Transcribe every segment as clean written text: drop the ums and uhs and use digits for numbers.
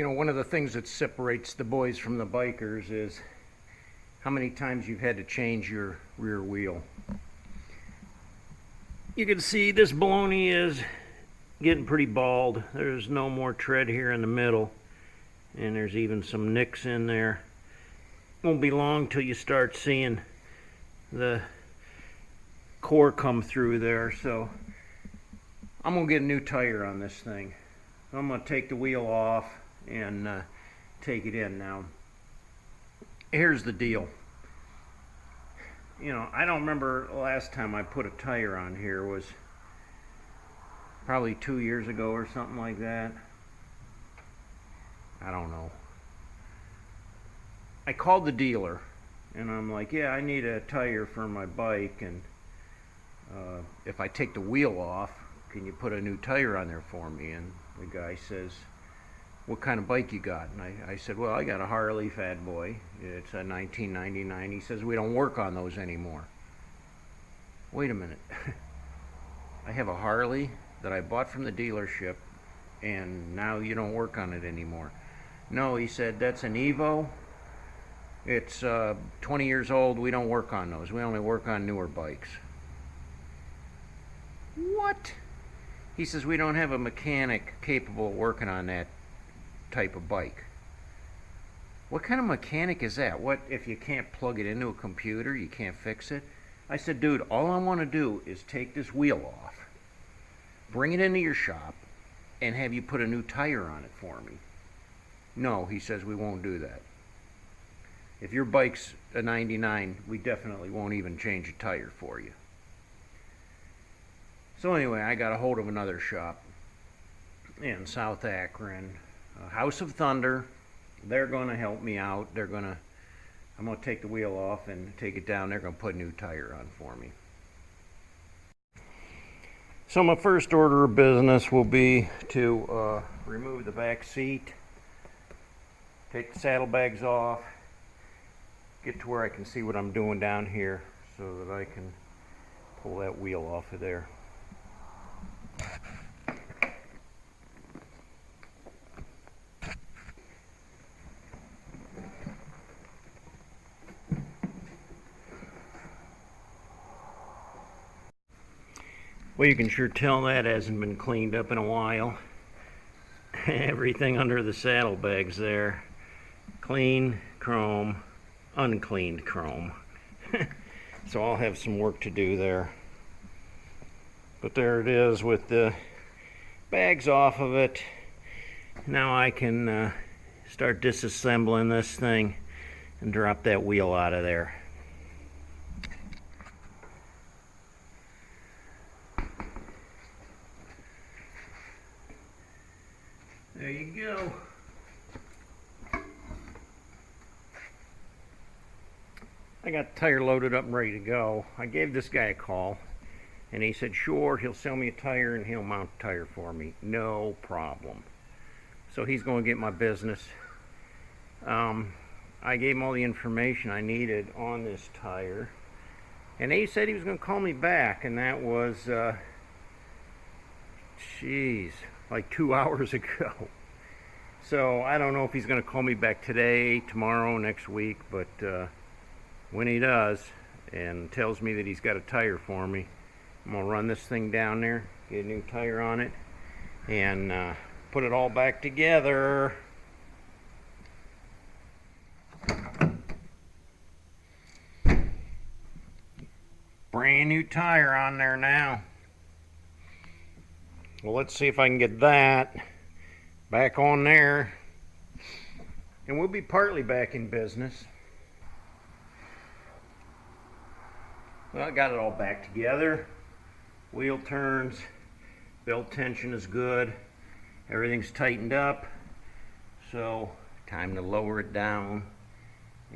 one of the things that separates the boys from the bikers is how many times you've had to change your rear wheel. You can see this baloney is getting pretty bald. There's no more tread here in the middle, and there's even some nicks in there. Won't be long till you start seeing the core come through there. So I'm gonna get a new tire on this thing. I'm gonna take the wheel off and take it in. Now here's the deal. I don't remember the last time I put a tire on here. Was probably 2 years ago or something like that. I don't know. I called the dealer and I'm like, yeah, I need a tire for my bike, and if I take the wheel off, can you put a new tire on there for me? And the guy says, what kind of bike you got? And I said, well, I got a Harley Fat Boy. It's a 1999. He says, we don't work on those anymore. Wait a minute. I have a Harley that I bought from the dealership, and now you don't work on it anymore. No, he said, that's an Evo. It's 20 years old. We don't work on those. We only work on newer bikes. What? He says, we don't have a mechanic capable of working on that type of bike. What kind of mechanic is that? What if you can't plug it into a computer? You can't fix it? I said, dude, all I want to do is take this wheel off, bring it into your shop, and have you put a new tire on it for me. No, he says, we won't do that. If your bike's a 99, we definitely won't even change a tire for you. So anyway, I got a hold of another shop in South Akron, House of Thunder. They're going to help me out. I'm going to take the wheel off and take it down. They're going to put a new tire on for me. So my first order of business will be to remove the back seat, take the saddlebags off, get to where I can see what I'm doing down here so that I can pull that wheel off of there. Well, you can sure tell that hasn't been cleaned up in a while. Everything under the saddlebags there. Clean chrome, uncleaned chrome. So I'll have some work to do there. But there it is with the bags off of it. Now I can start disassembling this thing and drop that wheel out of there. There you go. I got the tire loaded up and ready to go. I gave this guy a call, and he said, sure, he'll sell me a tire and he'll mount the tire for me. No problem. So he's going to get my business. I gave him all the information I needed on this tire, and he said he was going to call me back, and that was, like 2 hours ago. So I don't know if he's going to call me back today, tomorrow, next week, but when he does and tells me that he's got a tire for me, I'm going to run this thing down there, get a new tire on it, and put it all back together. Brand new tire on there now. Well, let's see if I can get that back on there, and we'll be partly back in business. Well, I got it all back together. Wheel turns, belt tension is good, everything's tightened up, so time to lower it down.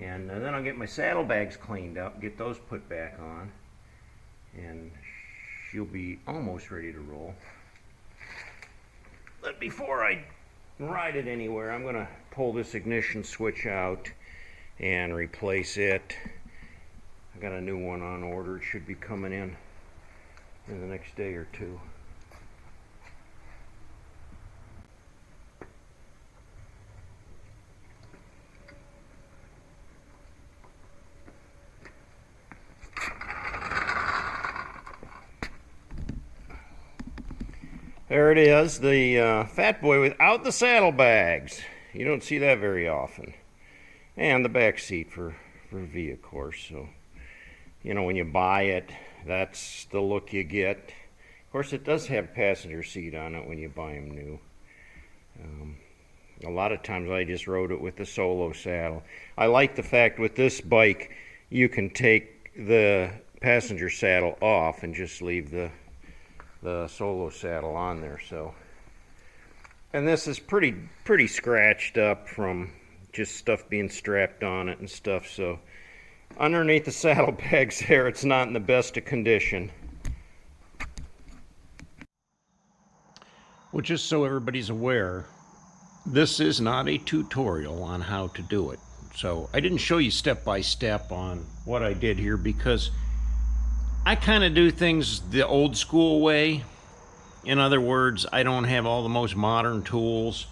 And then I'll get my saddlebags cleaned up, get those put back on, and she'll be almost ready to roll. But before I ride it anywhere, I'm going to pull this ignition switch out and replace it. I got a new one on order. It should be coming in the next day or two. There it is, the Fat Boy without the saddlebags. You don't see that very often. And the back seat for V, of course. So, you know, when you buy it, that's the look you get. Of course, it does have passenger seat on it when you buy them new. A lot of times I just rode it with the solo saddle. I like the fact with this bike, you can take the passenger saddle off and just leave the solo saddle on there. So, and this is pretty scratched up from just stuff being strapped on it and stuff. So underneath the saddlebags there, it's not in the best of condition. Well, just so everybody's aware, this is not a tutorial on how to do it. So I didn't show you step by step on what I did here because I kind of do things the old school way. In other words, I don't have all the most modern tools.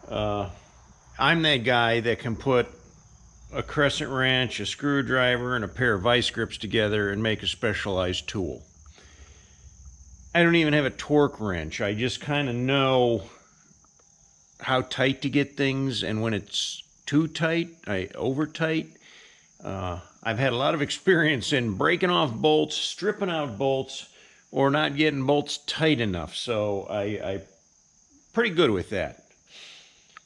I'm that guy that can put a crescent wrench, a screwdriver, and a pair of vice grips together and make a specialized tool. I don't even have a torque wrench. I just kind of know how tight to get things, and when it's too tight, over tight. I've had a lot of experience in breaking off bolts, stripping out bolts, or not getting bolts tight enough. So I'm pretty good with that.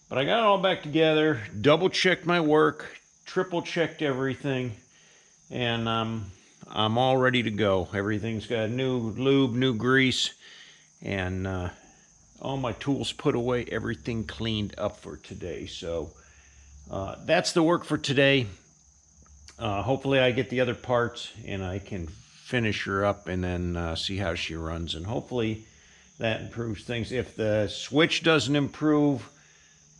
But I got it all back together, double checked my work, triple checked everything, and I'm all ready to go. Everything's got new lube, new grease, and all my tools put away, everything cleaned up for today. So that's the work for today. Hopefully I get the other parts and I can finish her up and then see how she runs. And hopefully that improves things. If the switch doesn't improve,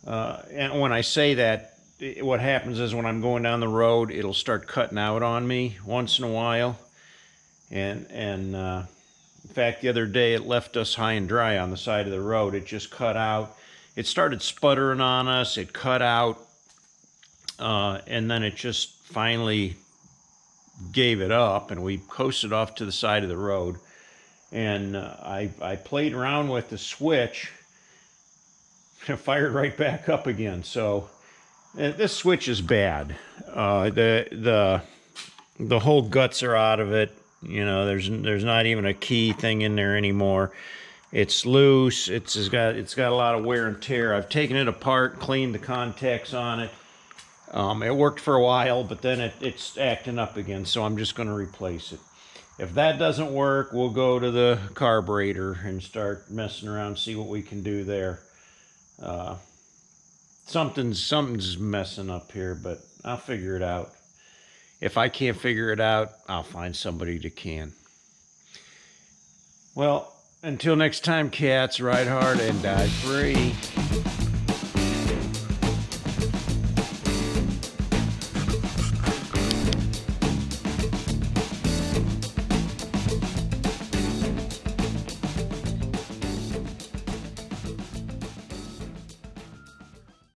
and when I say that, what happens is when I'm going down the road, it'll start cutting out on me once in a while. And in fact, the other day it left us high and dry on the side of the road. It just cut out. It started sputtering on us. It cut out. And then it just finally gave it up, and we coasted off to the side of the road. And I played around with the switch and fired right back up again. So this switch is bad. The whole guts are out of it. You know, there's not even a key thing in there anymore. It's loose. It's got a lot of wear and tear. I've taken it apart, cleaned the contacts on it. It worked for a while, but then it's acting up again, so I'm just going to replace it. If that doesn't work, we'll go to the carburetor and start messing around, see what we can do there. Something's messing up here, but I'll figure it out. If I can't figure it out, I'll find somebody that can. Well, until next time, cats, ride hard and die free.